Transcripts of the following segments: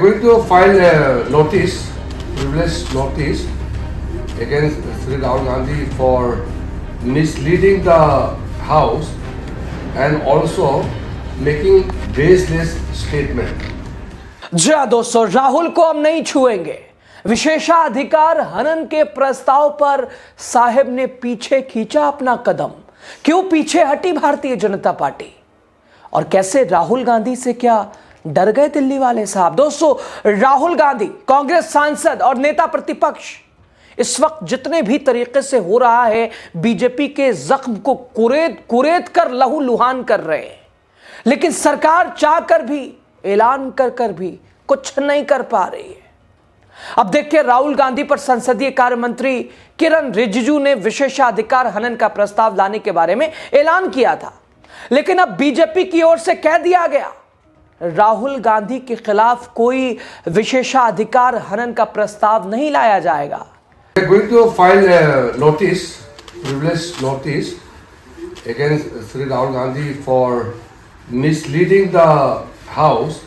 going to file a notice, privilege notice, against Sri Rahul Gandhi for misleading the House and also making baseless statement. जी हाँ दोस्तों, राहुल को हम नहीं छुएंगे। विशेषाधिकार हनन के प्रस्ताव पर साहब ने पीछे खींचा अपना कदम। क्यों पीछे हटी भारतीय जनता पार्टी और कैसे राहुल गांधी से क्या डर गए दिल्ली वाले साहब? दोस्तों, राहुल गांधी कांग्रेस सांसद और नेता प्रतिपक्ष इस वक्त जितने भी तरीके से हो रहा है बीजेपी के जख्म को कुरेद कर लहूलुहान कर रहे हैं, लेकिन सरकार चाहकर भी ऐलान कर भी कुछ नहीं कर पा रही है। अब देखिए, राहुल गांधी पर संसदीय कार्य मंत्री किरण रिजिजू ने विशेषाधिकार हनन का प्रस्ताव लाने के बारे में ऐलान किया था, लेकिन अब बीजेपी की ओर से कह दिया गया राहुल गांधी के खिलाफ कोई विशेषाधिकार हनन का प्रस्ताव नहीं लाया जाएगा। We are going to file a notice, privilege notice, against Sri Rahul Gandhi for misleading the House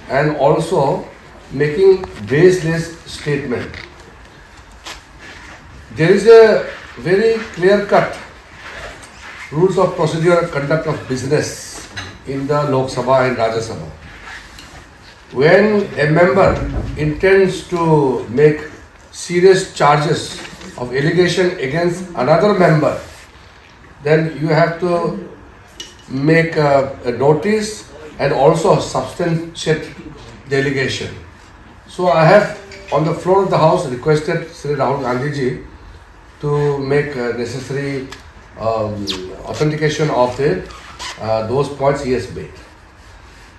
and also making baseless statement. There is a very clear-cut rules of procedure and conduct of business in the Lok Sabha and Rajya Sabha. When a member intends to make serious charges of allegation against another member, then you have to make a notice and also substantiate the allegation. So I have on the floor of the House requested Sri Rahul Gandhi ji to make necessary authentication of those points he has made.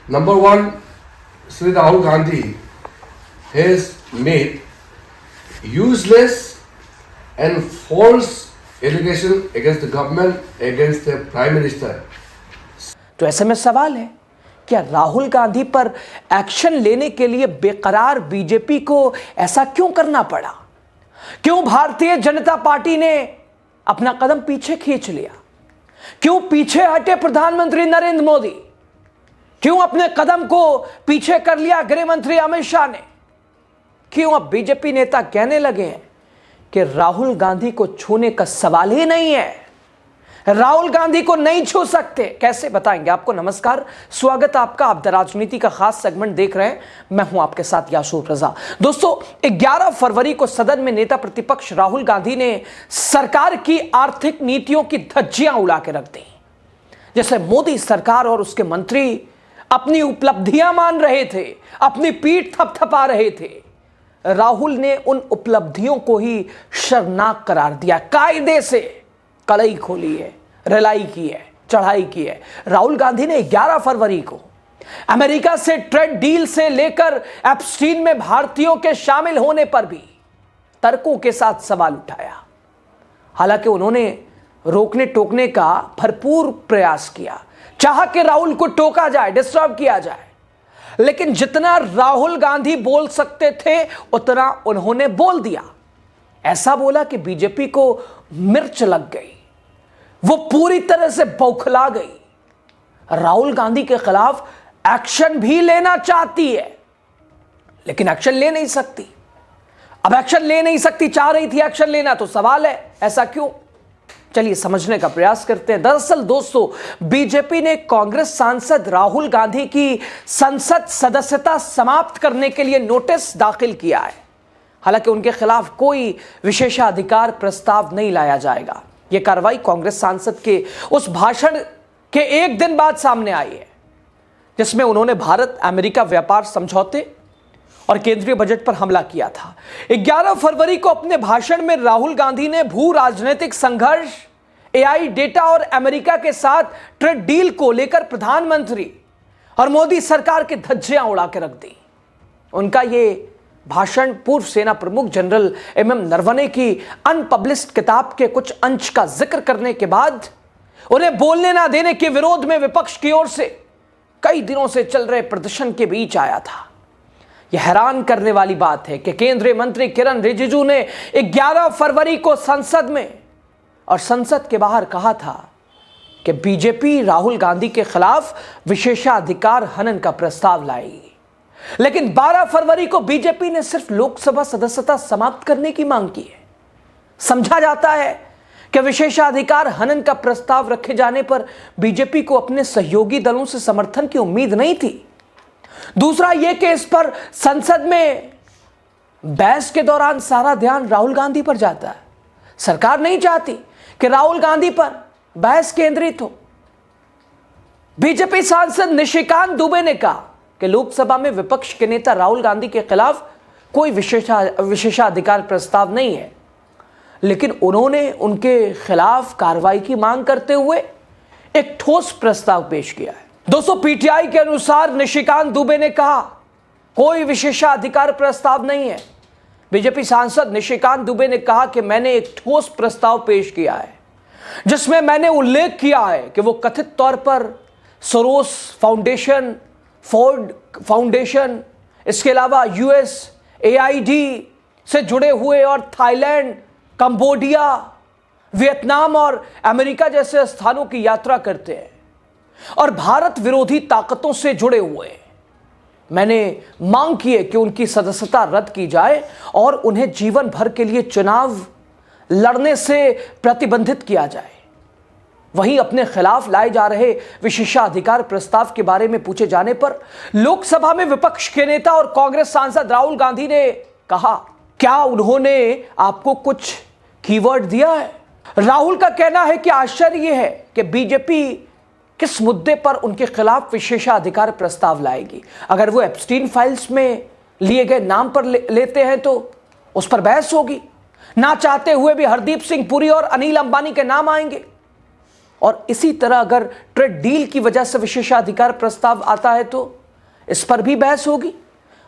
Number one, Sri Rahul Gandhi has made useless and false allegation against the government, against the Prime Minister. तो ऐसे में सवाल है, क्या राहुल गांधी पर action लेने के लिए बेकरार बीजेपी को ऐसा क्यों करना पड़ा? क्यों भारतीय जनता पार्टी ने अपना कदम पीछे खींच लिया? क्यों पीछे हटे प्रधानमंत्री नरेंद्र मोदी? क्यों अपने कदम को पीछे कर लिया गृह मंत्री अमित शाह ने? क्यों अब बीजेपी नेता कहने लगे हैं कि राहुल गांधी को छूने का सवाल ही नहीं है, राहुल गांधी को नहीं छू सकते? कैसे बताएंगे आपको। नमस्कार, स्वागत है आपका। आप द राजनीति का खास सेगमेंट देख रहे हैं। मैं हूं आपके साथ यासूर रजा। दोस्तों, 11 फरवरी को सदन में नेता प्रतिपक्ष राहुल गांधी ने सरकार की आर्थिक नीतियों की धज्जियां उड़ा के रख दी। जैसे मोदी सरकार और उसके मंत्री अपनी उपलब्धियां मान रहे थे, अपनी पीठ थपथपा रहे थे, राहुल ने उन उपलब्धियों को ही शर्मनाक करार दिया। कायदे से कड़ाई खोली है, रिलाई की है, चढ़ाई की है। राहुल गांधी ने 11 फरवरी को अमेरिका से ट्रेड डील से लेकर एप्स्टीन में भारतीयों के शामिल होने पर भी तर्कों के साथ सवाल उठाया। हालांकि उन्होंने रोकने टोकने का भरपूर प्रयास किया, चाहा कि राहुल को टोका जाए, डिस्टर्ब किया जाए, लेकिन जितना राहुल गांधी बोल सकते थे उतना उन्होंने बोल दिया। ऐसा बोला कि बीजेपी को मिर्च लग गई, वो पूरी तरह से बौखला गई। राहुल गांधी के खिलाफ एक्शन भी लेना चाहती है, लेकिन एक्शन ले नहीं सकती। अब एक्शन ले नहीं सकती, चाह रही थी एक्शन लेना, तो सवाल है ऐसा क्यों? चलिए समझने का प्रयास करते हैं। दरअसल दोस्तों, बीजेपी ने कांग्रेस सांसद राहुल गांधी की संसद सदस्यता समाप्त करने के लिए नोटिस दाखिल किया है। हालांकि उनके खिलाफ कोई विशेषाधिकार प्रस्ताव नहीं लाया जाएगा। यह कार्रवाई कांग्रेस सांसद के उस भाषण के एक दिन बाद सामने आई है जिसमें उन्होंने भारत अमेरिका व्यापार समझौते और केंद्रीय बजट पर हमला किया था। 11 फरवरी को अपने भाषण में राहुल गांधी ने भू राजनीतिक संघर्ष, एआई डेटा और अमेरिका के साथ ट्रेड डील को लेकर प्रधानमंत्री और मोदी सरकार के धज्जियां उड़ा के रख दी। उनका यह भाषण पूर्व सेना प्रमुख जनरल एमएम नरवणे की अनपब्लिश्ड किताब के कुछ अंश का जिक्र करने के बाद उन्हें बोलने ना देने के विरोध में विपक्ष की ओर से कई दिनों से चल रहे प्रदर्शन के बीच आया था। यह हैरान करने वाली बात है कि केंद्रीय मंत्री किरण रिजिजू ने 11 फरवरी को संसद में और संसद के बाहर कहा था कि बीजेपी राहुल गांधी के खिलाफ विशेषाधिकार हनन का प्रस्ताव लाएगी। लेकिन 12 फरवरी को बीजेपी ने सिर्फ लोकसभा सदस्यता समाप्त करने की मांग की है। समझा जाता है कि विशेषाधिकार हनन का प्रस्ताव रखे जाने पर बीजेपी को अपने सहयोगी दलों से समर्थन की उम्मीद नहीं थी। दूसरा यह कि इस पर संसद में बहस के दौरान सारा ध्यान राहुल गांधी पर जाता है। सरकार नहीं चाहती कि राहुल गांधी पर बहस केंद्रित हो। बीजेपी सांसद निशिकांत दुबे ने कहा कि लोकसभा में विपक्ष के नेता राहुल गांधी के खिलाफ कोई विशेषाधिकार प्रस्ताव नहीं है, लेकिन उन्होंने उनके खिलाफ कार्रवाई की मांग करते हुए एक ठोस प्रस्ताव पेश किया है। दोस्तों, पीटीआई के अनुसार निशिकांत दुबे ने कहा कोई विशेषाधिकार प्रस्ताव नहीं है। बीजेपी सांसद निशिकांत दुबे ने कहा कि मैंने एक ठोस प्रस्ताव पेश किया है जिसमें मैंने उल्लेख किया है कि वो कथित तौर पर सोरोस फाउंडेशन, फोर्ड फाउंडेशन, इसके अलावा USAID से जुड़े हुए और थाईलैंड, कंबोडिया, वियतनाम और अमेरिका जैसे स्थानों की यात्रा करते हैं और भारत विरोधी ताकतों से जुड़े हुए हैं। मैंने मांग की है कि उनकी सदस्यता रद्द की जाए और उन्हें जीवन भर के लिए चुनाव लड़ने से प्रतिबंधित किया जाए। वहीं अपने खिलाफ लाए जा रहे विशेषाधिकार प्रस्ताव के बारे में पूछे जाने पर लोकसभा में विपक्ष के नेता और कांग्रेस सांसद राहुल गांधी ने कहा, क्या उन्होंने आपको कुछ कीवर्ड दिया है? राहुल का कहना है कि आश्चर्य यह है कि बीजेपी किस मुद्दे पर उनके खिलाफ विशेषाधिकार प्रस्ताव लाएगी। अगर वो एप्स्टीन फाइल्स में लिए गए नाम पर लेते हैं तो उस पर बहस होगी। ना चाहते हुए भी हरदीप सिंह पुरी और अनिल अंबानी के नाम आएंगे और इसी तरह अगर ट्रेड डील की वजह से विशेषाधिकार प्रस्ताव आता है तो इस पर भी बहस होगी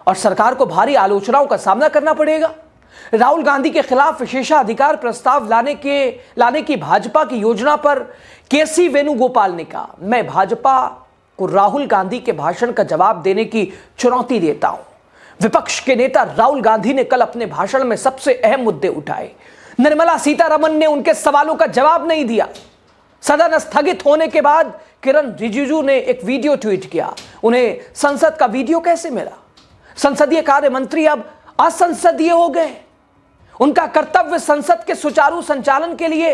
और सरकार को भारी आलोचनाओं का सामना करना पड़ेगा। राहुल गांधी के खिलाफ विशेषाधिकार प्रस्ताव लाने की भाजपा की योजना पर केसी वेणुगोपाल ने कहा, मैं भाजपा को राहुल गांधी के भाषण का जवाब देने की चुनौती देता हूं। विपक्ष के नेता राहुल गांधी ने कल अपने भाषण में सबसे अहम मुद्दे उठाए। निर्मला सीतारमण ने उनके सवालों का जवाब नहीं दिया। सदन स्थगित होने के बाद किरण रिजिजू ने एक वीडियो ट्वीट किया। उन्हें संसद का वीडियो कैसे मिला? संसदीय कार्य मंत्री अब असंसदीय हो गए। उनका कर्तव्य संसद के सुचारू संचालन के लिए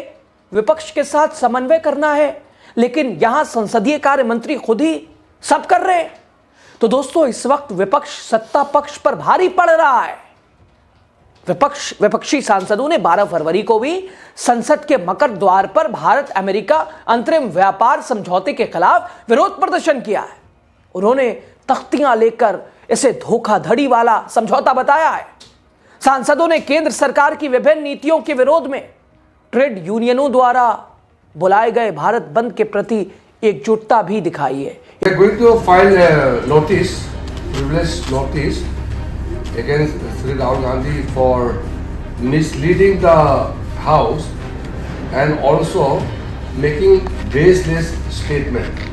विपक्ष के साथ समन्वय करना है, लेकिन यहां संसदीय कार्य मंत्री खुद ही सब कर रहे हैं। तो दोस्तों, इस वक्त विपक्ष सत्ता पक्ष पर भारी पड़ रहा है। विपक्षी सांसदों ने 12 फरवरी को भी संसद के मकर द्वार पर भारत अमेरिका अंतरिम व्यापार समझौते के खिलाफ विरोध प्रदर्शन किया है। उन्होंने तख्तियां लेकर इसे धोखाधड़ी वाला समझौता बताया है। सांसदों ने केंद्र सरकार की विभिन्न नीतियों के विरोध में ट्रेड यूनियनों द्वारा बुलाए गए भारत बंद के प्रति एकजुटता भी दिखाई है। We are going to file a notice, privileged notice, against Sri Rahul Gandhi for misleading the House and also making baseless statement.